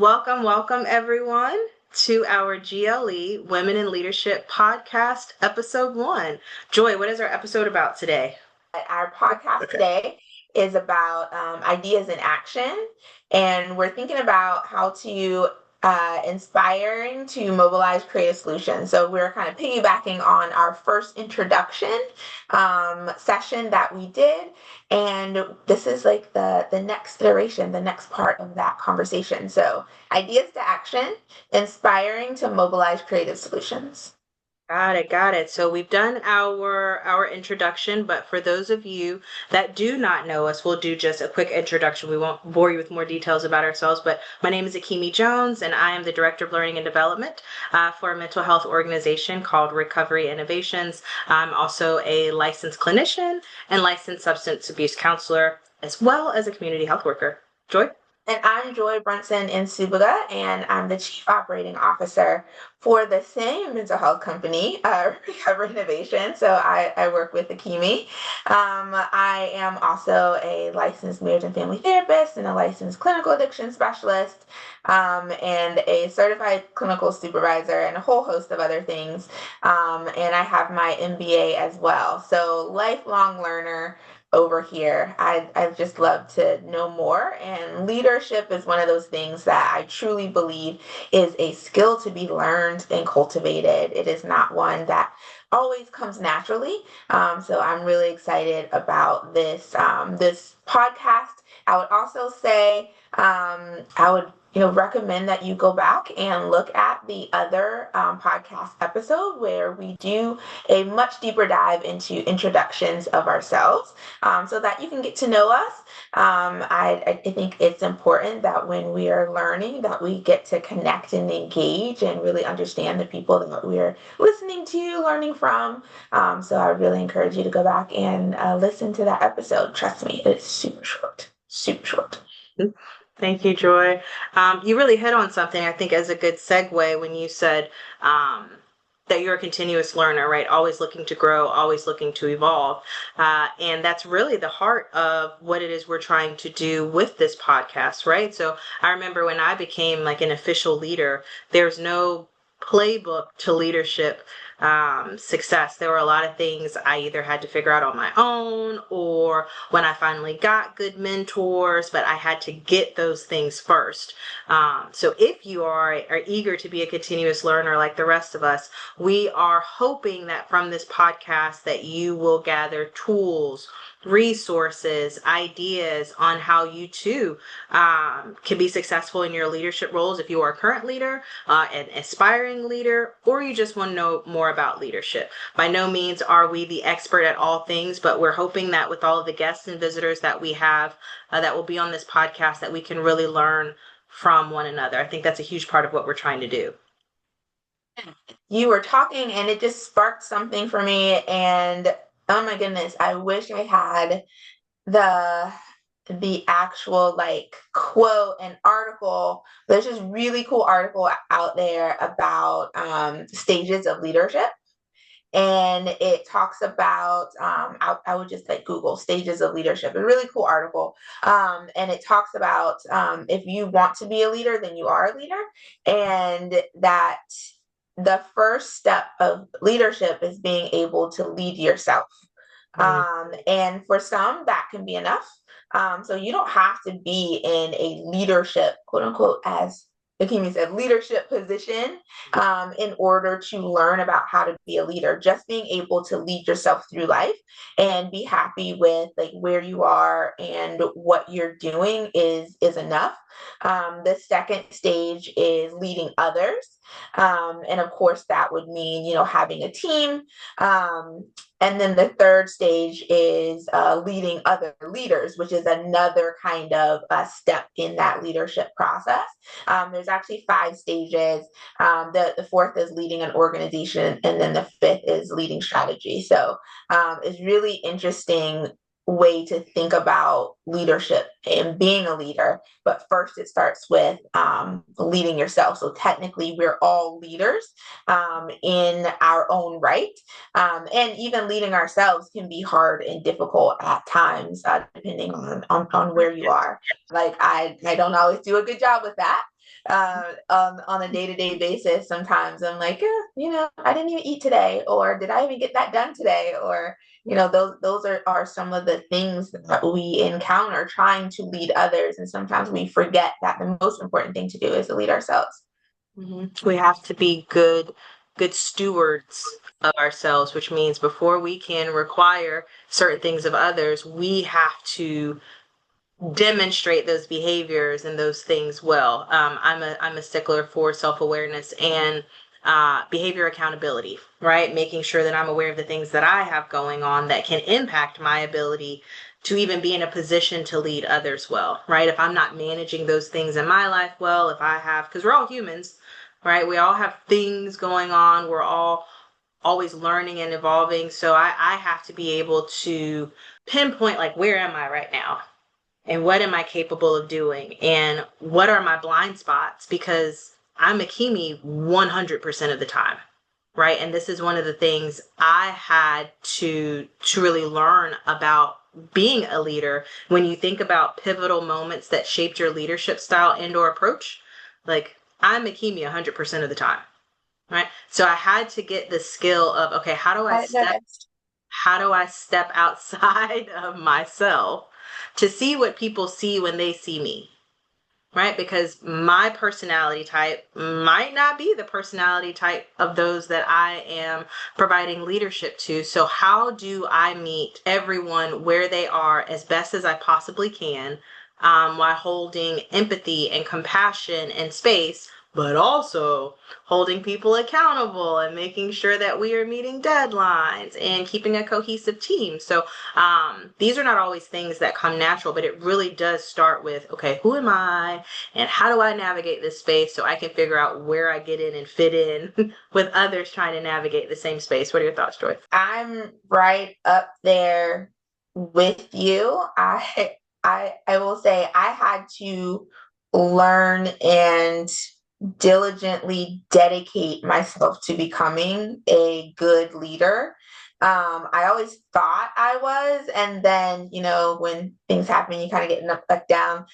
Welcome everyone to our GLE Women in Leadership podcast, episode 1. Joy, what is our episode about today? Our podcast today is about ideas in action, and we're thinking about how to inspiring to mobilize creative solutions. So we're kind of piggybacking on our first introduction session that we did, and this is like the next iteration, the next part of that conversation. So ideas to action, inspiring to mobilize creative solutions. Got it. So we've done our introduction, but for those of you that do not know us, we'll do just a quick introduction. We won't bore you with more details about ourselves, but my name is Akemie Jones, and I am the Director of Learning and Development for a mental health organization called Recovery Innovations. I'm also a licensed clinician and licensed substance abuse counselor, as well as a community health worker. Joy? And I'm Joy Brunson in Subuga, and I'm the Chief Operating Officer for the same mental health company, Recovery Innovation. So I work with Akemie. I am also a licensed marriage and family therapist and a licensed clinical addiction specialist, and a certified clinical supervisor and a whole host of other things. And I have my MBA as well. So lifelong learner over here. I'd just love to know more. And leadership is one of those things that I truly believe is a skill to be learned and cultivated. It is not one that always comes naturally. So I'm really excited about this podcast. I would also say I would recommend that you go back and look at the other podcast episode where we do a much deeper dive into introductions of ourselves, so that you can get to know us. I think it's important that when we are learning that we get to connect and engage and really understand the people that we're listening to, learning from. So I really encourage you to go back and listen to that episode. Trust me, it's super short, super short. Thank you, Joy. You really hit on something, I think, as a good segue when you said that you're a continuous learner, right? Always looking to grow, always looking to evolve. And that's really the heart of what it is we're trying to do with this podcast, right? So I remember when I became like an official leader, there's no playbook to leadership success. There were a lot of things I either had to figure out on my own, or when I finally got good mentors, but I had to get those things first. So if you are eager to be a continuous learner like the rest of us, we are hoping that from this podcast that you will gather tools, resources, ideas on how you too can be successful in your leadership roles if you are a current leader, an aspiring leader, or you just want to know more about leadership. By no means are we the expert at all things, but we're hoping that with all of the guests and visitors that we have that will be on this podcast, that we can really learn from one another. I think that's a huge part of what we're trying to do. You were talking and it just sparked something for me, and oh my goodness, I wish I had the actual like quote and article. There's this really cool article out there about stages of leadership, and it talks about I would just like Google stages of leadership. A really cool article, and it talks about if you want to be a leader, then you are a leader, and that the first step of leadership is being able to lead yourself. And for some, that can be enough. So you don't have to be in a leadership, quote unquote, as Akemie said, leadership position in order to learn about how to be a leader. Just being able to lead yourself through life and be happy with like where you are and what you're doing is enough. The second stage is leading others. And of course, that would mean, having a team. And then the third stage is leading other leaders, which is another kind of step in that leadership process. There's actually 5 stages. The fourth is leading an organization, and then the fifth is leading strategy. So it's really interesting way to think about leadership and being a leader. But first, it starts with leading yourself. So technically, we're all leaders in our own right. And even leading ourselves can be hard and difficult at times, depending on where you are. Like I don't always do a good job with that. on a day-to-day basis. Sometimes I'm like, I didn't even eat today, or did I even get that done today? Or, those are some of the things that we encounter trying to lead others. And sometimes we forget that the most important thing to do is to lead ourselves. We have to be good stewards of ourselves, which means before we can require certain things of others, we have to demonstrate those behaviors and those things well. I'm a stickler for self-awareness and behavior accountability, right? Making sure that I'm aware of the things that I have going on that can impact my ability to even be in a position to lead others well, right? If I'm not managing those things in my life well, if I have, because we're all humans, right? We all have things going on. We're all always learning and evolving. So I have to be able to pinpoint, like, where am I right now? And what am I capable of doing? And what are my blind spots? Because I'm Akemie 100% of the time, right? And this is one of the things I had to truly learn about being a leader. When you think about pivotal moments that shaped your leadership style and or approach, like, I'm Akemie 100% of the time, right? So I had to get the skill of, okay, I didn't know that. how do I step outside of myself to see what people see when they see me? Right? Because my personality type might not be the personality type of those that I am providing leadership to. So, how do I meet everyone where they are as best as I possibly can, while holding empathy and compassion and space, but also holding people accountable and making sure that we are meeting deadlines and keeping a cohesive team? So, these are not always things that come natural, but it really does start with, okay, who am I? And how do I navigate this space so I can figure out where I get in and fit in with others trying to navigate the same space? What are your thoughts, Joy? I'm right up there with you. I will say I had to learn and diligently dedicate myself to becoming a good leader. I always thought I was, and then, when things happen, you kind of get knocked back down.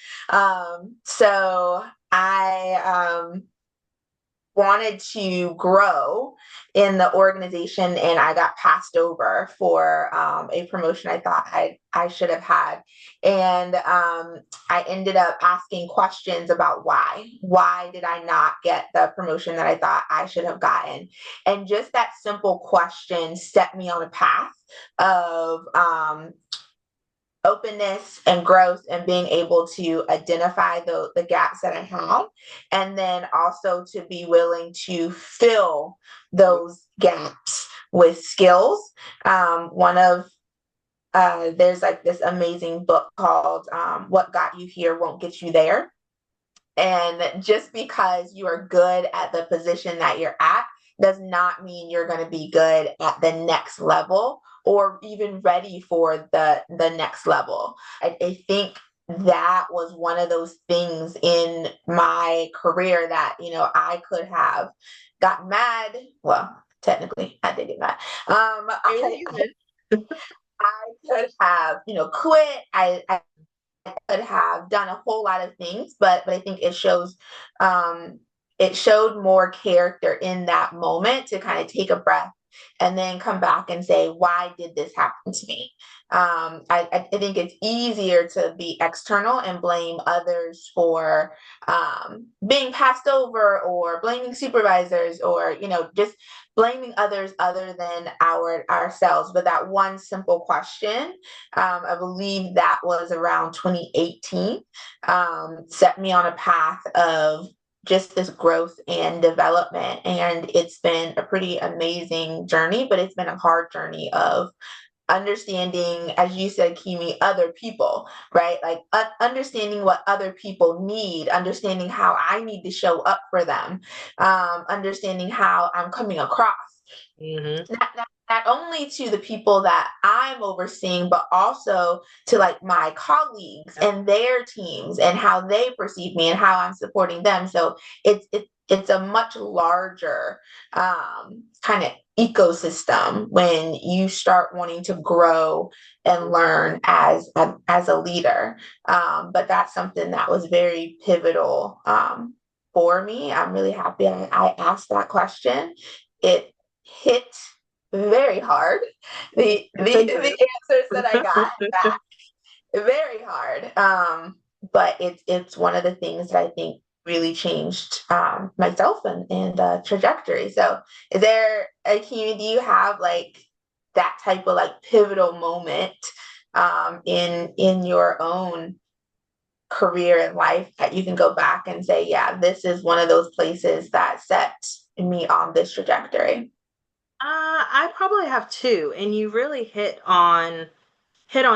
So I wanted to grow in the organization, and I got passed over for a promotion I thought I should have had. And I ended up asking questions about why. Why did I not get the promotion that I thought I should have gotten? And just that simple question set me on a path of openness and growth, and being able to identify the gaps that I have, and then also to be willing to fill those gaps with skills. One of There's like this amazing book called What Got You Here Won't Get You There. And just because you are good at the position that you're at does not mean you're going to be good at the next level, or even ready for the next level. I think that was one of those things in my career that, I could have got mad. Well, technically, I did get mad. I could have, quit. I could have done a whole lot of things, but I think it showed more character in that moment to kind of take a breath and then come back and say, why did this happen to me? I think it's easier to be external and blame others for being passed over, or blaming supervisors, or just blaming others other than ourselves. But that one simple question, I believe that was around 2018, set me on a path of just this growth and development. And it's been a pretty amazing journey, but it's been a hard journey of understanding, as you said, Kimi, other people, right? Like understanding what other people need, understanding how I need to show up for them, understanding how I'm coming across. Mm-hmm. Not only to the people that I'm overseeing, but also to like my colleagues and their teams, and how they perceive me and how I'm supporting them. So it's a much larger kind of ecosystem when you start wanting to grow and learn as a leader. But that's something that was very pivotal for me. I'm really happy I asked that question. It hit very hard. The Thank answers that I got you. very hard. But it's one of the things that I think really changed myself and trajectory. So is there a community you have like that type of like pivotal moment in your own career and life that you can go back and say, yeah, this is one of those places that set me on this trajectory? I probably have two, and you really hit on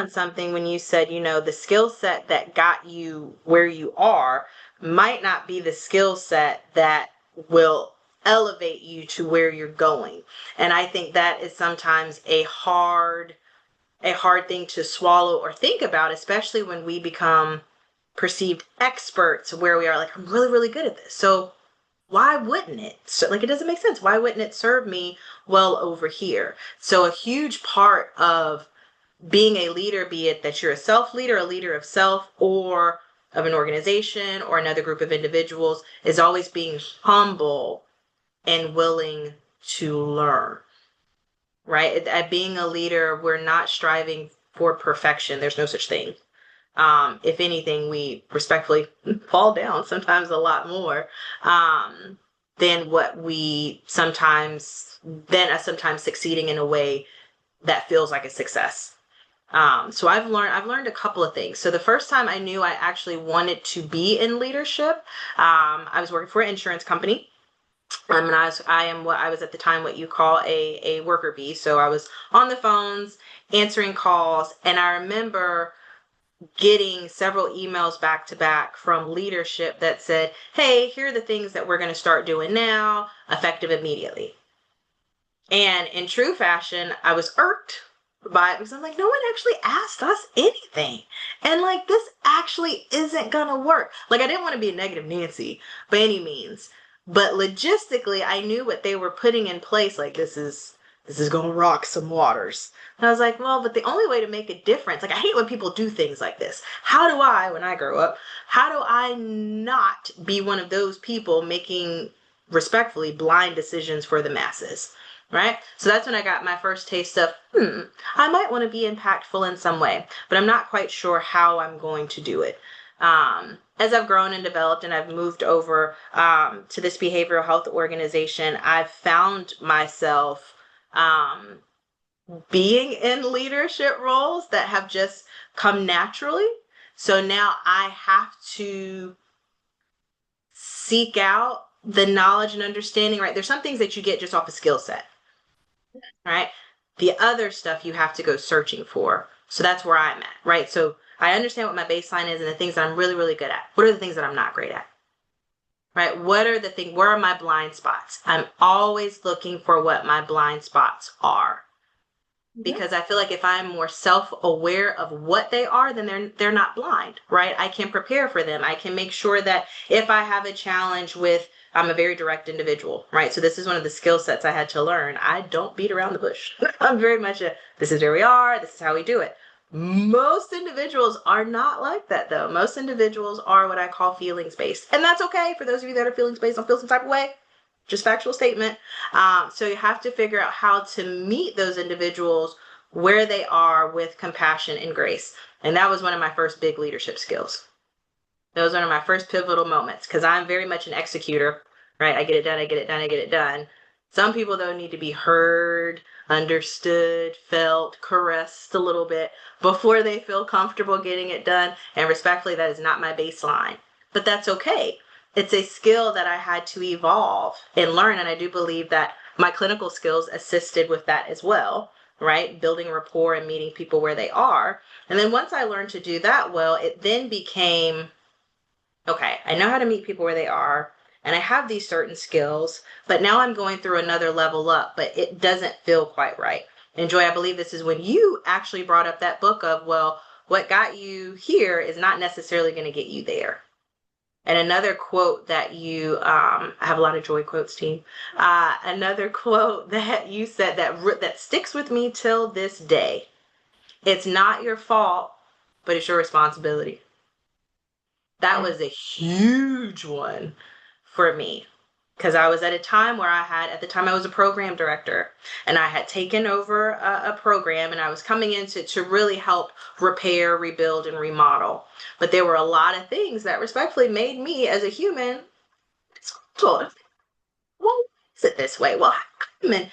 something when you said, the skill set that got you where you are might not be the skill set that will elevate you to where you're going. And I think that is sometimes a hard thing to swallow or think about, especially when we become perceived experts where we are like, I'm really, really good at this. So why wouldn't it? So, like, it doesn't make sense. Why wouldn't it serve me well over here? So a huge part of being a leader, be it that you're a self leader, a leader of self, or of an organization or another group of individuals, is always being humble and willing to learn, right? At being a leader, we're not striving for perfection. There's no such thing. If anything, we respectfully fall down sometimes a lot more than what we sometimes, than us sometimes succeeding in a way that feels like a success. So I've learned a couple of things. So the first time I knew I actually wanted to be in leadership, I was working for an insurance company. And I am what I was at the time what you call a worker bee. So I was on the phones, answering calls, and I remember getting several emails back to back from leadership that said, "Hey, here are the things that we're going to start doing now, effective immediately." And in true fashion, I was irked by it because I'm like, no one actually asked us anything. And like, this actually isn't going to work. Like, I didn't want to be a negative Nancy by any means. But logistically, I knew what they were putting in place. Like, this is going to rock some waters. And I was like, well, but the only way to make a difference, like, I hate when people do things like this. How do I, when I grow up, how do I not be one of those people making respectfully blind decisions for the masses? Right? So that's when I got my first taste of, I might want to be impactful in some way, but I'm not quite sure how I'm going to do it. As I've grown and developed and I've moved over to this behavioral health organization, I've found myself being in leadership roles that have just come naturally. So now I have to seek out the knowledge and understanding, right? There's some things that you get just off a skill set, right? The other stuff you have to go searching for. So that's where I'm at, right? So I understand what my baseline is and the things that I'm really, really good at. What are the things that I'm not great at? Right? What are the things, where are my blind spots? I'm always looking for what my blind spots are. Mhm. Because I feel like if I'm more self-aware of what they are, then they're not blind, right? I can prepare for them. I can make sure that if I have a challenge with, I'm a very direct individual, right? So this is one of the skill sets I had to learn. I don't beat around the bush. I'm very much this is where we are, this is how we do it. Most individuals are not like that though. Most individuals are what I call feelings based. And that's okay for those of you that are feelings based, don't feel some type of way. Just factual statement. So you have to figure out how to meet those individuals where they are with compassion and grace. And that was one of my first big leadership skills. That was one of my first pivotal moments because I'm very much an executor, right? I get it done, I get it done, I get it done. Some people, though, need to be heard, understood, felt, caressed a little bit before they feel comfortable getting it done. And respectfully, that is not my baseline. But that's okay. It's a skill that I had to evolve and learn. And I do believe that my clinical skills assisted with that as well, right? Building rapport and meeting people where they are. And then once I learned to do that well, it then became okay, I know how to meet people where they are, and I have these certain skills, but now I'm going through another level up, but it doesn't feel quite right. And Joy, I believe this is when you actually brought up that book of, well, what got you here is not necessarily going to get you there. And another quote that I have a lot of Joy quotes, team. Another quote that you said that sticks with me till this day. It's not your fault, but it's your responsibility. That Yeah. was a huge one for me because I was at a time where at the time I was a program director and I had taken over a program and I was coming in to really help repair, rebuild, and remodel. But there were a lot of things that respectfully made me as a human, well, why is it this way? Well, how come? And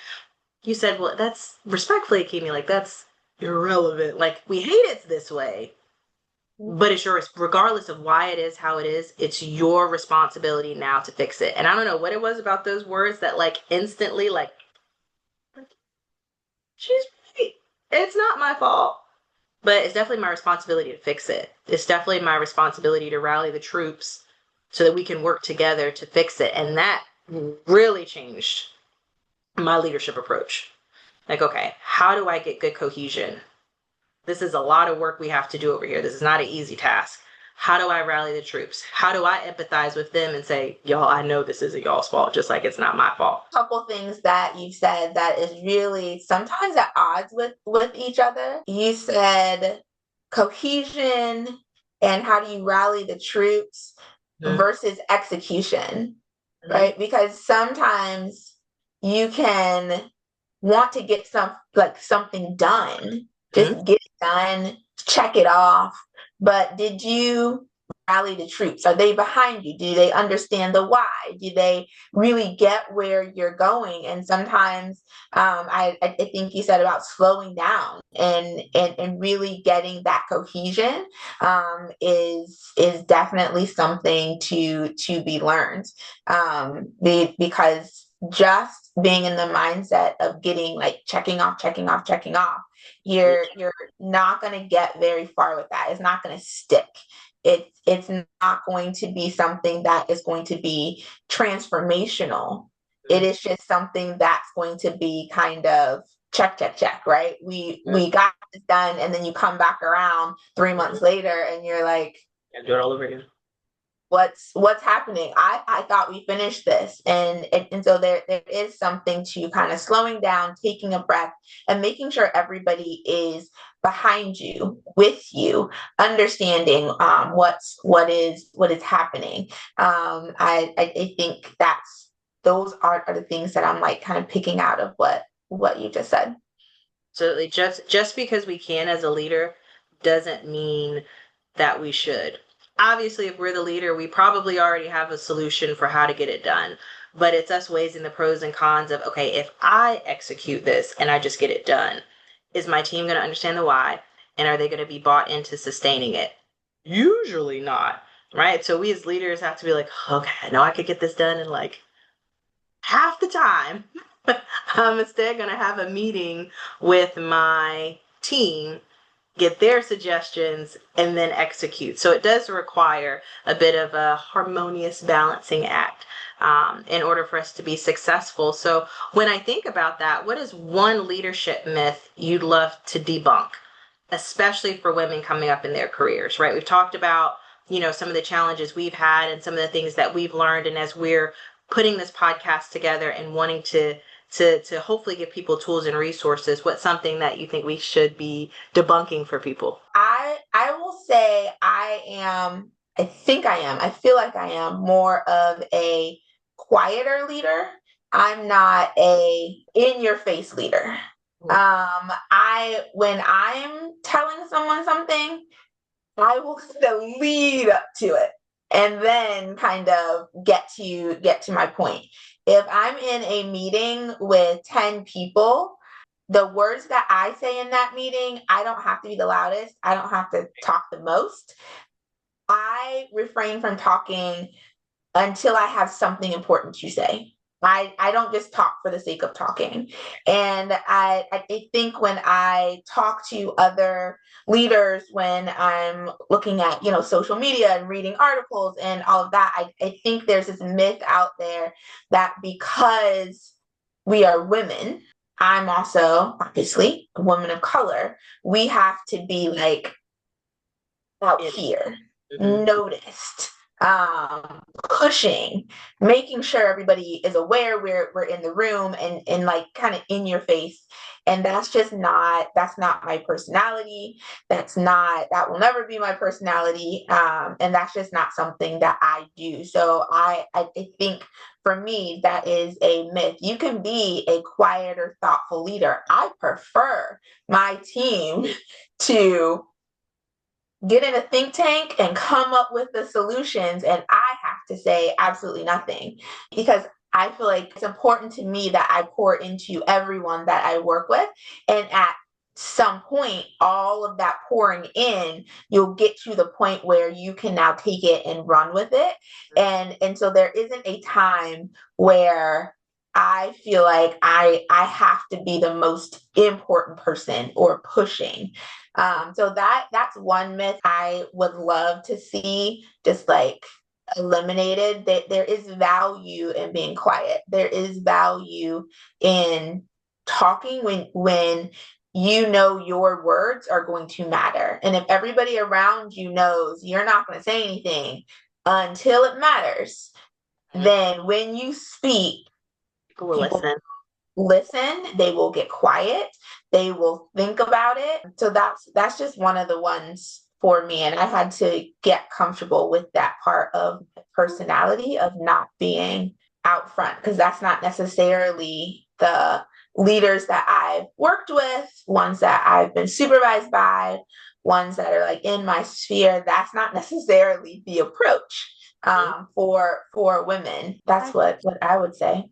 you said, well, that's respectfully, Akemie, like that's irrelevant. Like we hate it this way. But it's yours, regardless of why it is how it is, it's your responsibility now to fix it. And I don't know what it was about those words that like instantly like she's right. It's not my fault. But it's definitely my responsibility to fix it. It's definitely my responsibility to rally the troops so that we can work together to fix it. And that really changed my leadership approach. Like, okay, how do I get good cohesion? This is a lot of work we have to do over here. This is not an easy task. How do I rally the troops? How do I empathize with them and say, y'all, I know this isn't y'all's fault, just like it's not my fault. A couple things that you said that is really sometimes at odds with each other. You said cohesion and how do you rally the troops versus execution, right? Because sometimes you can want to get something done, just get it done, check it off. But did you rally the troops? Are they behind you? Do they understand the why? Do they really get where you're going? And sometimes I think you said about slowing down and really getting that cohesion is definitely something to be learned, because just being in the mindset of getting like checking off, you're not going to get very far with that. It's not going to stick. It's not going to be something that is going to be transformational. It is just something that's going to be kind of check, right? We got this done, and then you come back around 3 months later and you're like, do it all over again. What's happening? I thought we finished this. And so there is something to kind of slowing down, taking a breath, and making sure everybody is behind you, with you, understanding what is happening. I think those are the things that I'm like kind of picking out of what you just said. Absolutely. Just because we can as a leader doesn't mean that we should. Obviously, if we're the leader, we probably already have a solution for how to get it done. But it's us weighing the pros and cons of, okay, if I execute this and I just get it done, is my team going to understand the why? And are they going to be bought into sustaining it? Usually not, right? So we as leaders have to be like, okay, I know I could get this done in like half the time. I'm instead going to have a meeting with my team, get their suggestions, and then execute. So it does require a bit of a harmonious balancing act in order for us to be successful. So when I think about that, what is one leadership myth you'd love to debunk, especially for women coming up in their careers, right? We've talked about, some of the challenges we've had and some of the things that we've learned. And as we're putting this podcast together and wanting to hopefully give people tools and resources, what's something that you think we should be debunking for people? I will say I feel like I am more of a quieter leader. I'm not a in-your-face leader. When I'm telling someone something, I will lead up to it and then kind of get to my point. If I'm in a meeting with 10 people, the words that I say in that meeting, I don't have to be the loudest. I don't have to talk the most. I refrain from talking until I have something important to say. I don't just talk for the sake of talking. And I think when I talk to other leaders, when I'm looking at, social media and reading articles and all of that, I think there's this myth out there that because we are women, I'm also obviously a woman of color, we have to be like out here, noticed, pushing, making sure everybody is aware we're in the room and like kind of in your face. And that's not my personality. That will never be my personality. And that's just not something that I do. So I think for me, that is a myth. You can be a quieter, thoughtful leader. I prefer my team to get in a think tank and come up with the solutions, and I have to say absolutely nothing, because I feel like it's important to me that I pour into everyone that I work with, and at some point all of that pouring in, you'll get to the point where you can now take it and run with it. And so there isn't a time where I feel like I have to be the most important person or pushing. So that's one myth I would love to see just like eliminated. That there is value in being quiet. There is value in talking when you know your words are going to matter. And if everybody around you knows you're not going to say anything until it matters, then when you speak, People will people listen. listen, they will get quiet, they will think about it. So that's just one of the ones for me. And I had to get comfortable with that part of personality of not being out front, because that's not necessarily the leaders that I've worked with, ones that I've been supervised by, ones that are like in my sphere. That's not necessarily the approach for women. That's what I would say.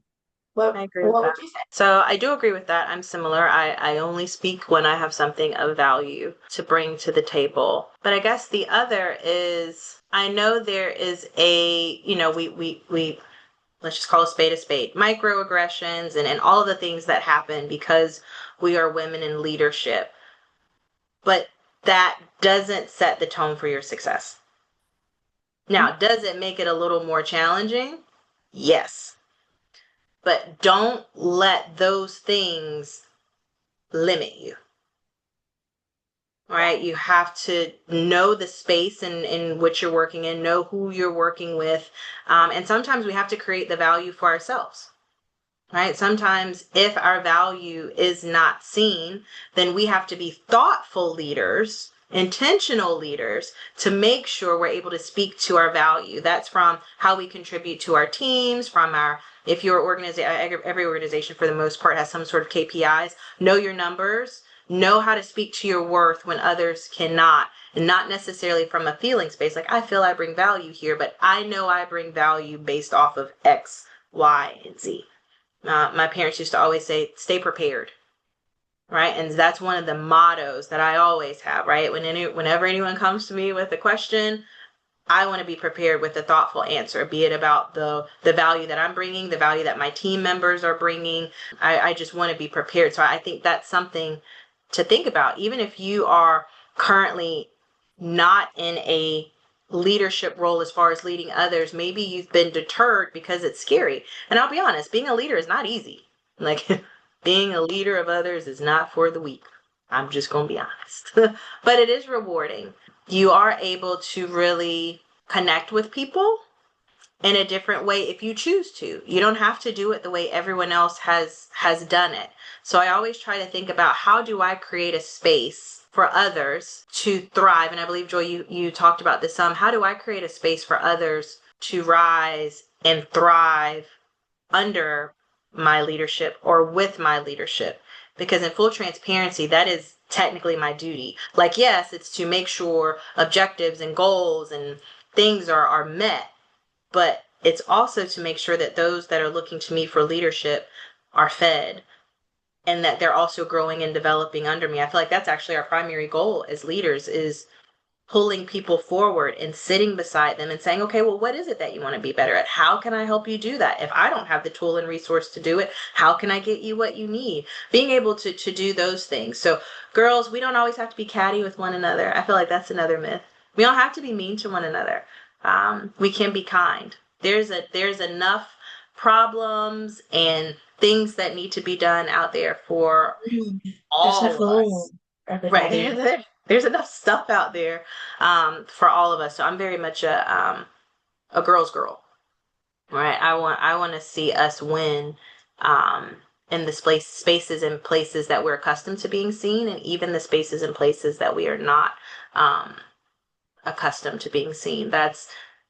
I agree with What that. would you say? So I do agree with that. I'm similar. I only speak when I have something of value to bring to the table. But I guess the other is I know there is we let's just call a spade a spade. Microaggressions and all of the things that happen because we are women in leadership. But that doesn't set the tone for your success. Now, does it make it a little more challenging? Yes. But don't let those things limit you. Right? You have to know the space in which you're working in, know who you're working with. And sometimes we have to create the value for ourselves. Right? Sometimes if our value is not seen, then we have to be thoughtful leaders, intentional leaders to make sure we're able to speak to our value. That's from how we contribute to our teams, from our if your organization, every organization for the most part has some sort of KPIs, know your numbers, know how to speak to your worth when others cannot, and not necessarily from a feeling space like I feel I bring value here, but I know I bring value based off of X, Y, and Z. My parents used to always say, stay prepared, right? And that's one of the mottos that I always have, right? Whenever anyone comes to me with a question, I want to be prepared with a thoughtful answer, be it about the value that I'm bringing, the value that my team members are bringing. I just want to be prepared. So I think that's something to think about. Even if you are currently not in a leadership role as far as leading others, maybe you've been deterred because it's scary. And I'll be honest, being a leader is not easy. Like being a leader of others is not for the weak. I'm just going to be honest. But it is rewarding. You are able to really connect with people in a different way if you choose to. You don't have to do it the way everyone else has done it. So I always try to think about how do I create a space for others to thrive? And I believe, Joy, you talked about this some. How do I create a space for others to rise and thrive under my leadership or with my leadership? Because in full transparency, that is technically my duty. Like, yes, it's to make sure objectives and goals and things are met, but it's also to make sure that those that are looking to me for leadership are fed and that they're also growing and developing under me. I feel like that's actually our primary goal as leaders is pulling people forward and sitting beside them and saying, okay, well, what is it that you want to be better at? How can I help you do that? If I don't have the tool and resource to do it, how can I get you what you need? Being able to do those things. So girls, we don't always have to be catty with one another. I feel like that's another myth. We don't have to be mean to one another. We can be kind. There's enough problems and things that need to be done out there for There's all enough of room us. for Right. everybody. There's enough stuff out there for all of us. So I'm very much a a girl's girl, right? I want to see us win, um, in the spaces and places that we're accustomed to being seen, and even the spaces and places that we are not, um, accustomed to being seen. That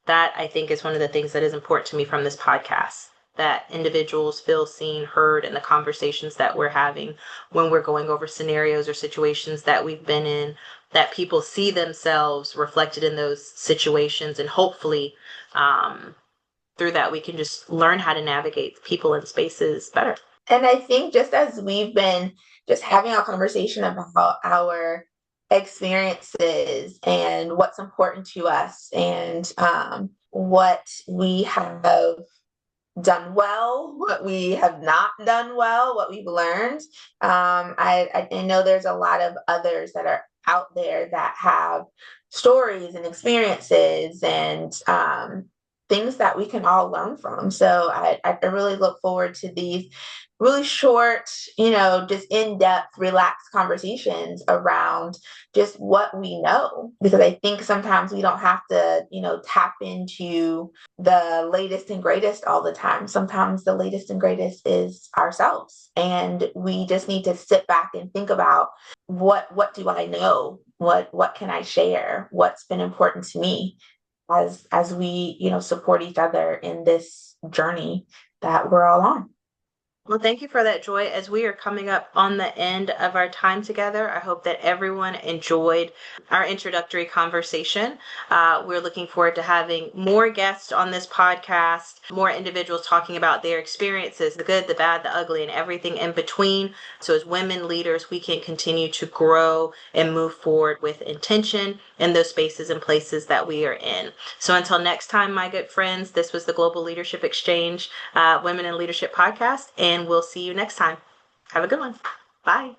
I think is one of the things that is important to me from this podcast. That individuals feel seen, heard in the conversations that we're having when we're going over scenarios or situations that we've been in, that people see themselves reflected in those situations, and hopefully, through that, we can just learn how to navigate people and spaces better. And I think just as we've been just having a conversation about our experiences and what's important to us and what we have done well, what we have not done well, what we've learned. I know there's a lot of others that are out there that have stories and experiences and things that we can all learn from. So I really look forward to these really short, just in-depth, relaxed conversations around just what we know. Because I think sometimes we don't have to, tap into the latest and greatest all the time. Sometimes the latest and greatest is ourselves. And we just need to sit back and think about what do I know? What can I share? What's been important to me as we, support each other in this journey that we're all on. Well, thank you for that, Joy. As we are coming up on the end of our time together, I hope that everyone enjoyed our introductory conversation. We're looking forward to having more guests on this podcast, more individuals talking about their experiences, the good, the bad, the ugly, and everything in between. So, as women leaders, we can continue to grow and move forward with intention in those spaces and places that we are in. So, until next time, my good friends, this was the Global Leadership Exchange Women in Leadership podcast, and we'll see you next time. Have a good one. Bye.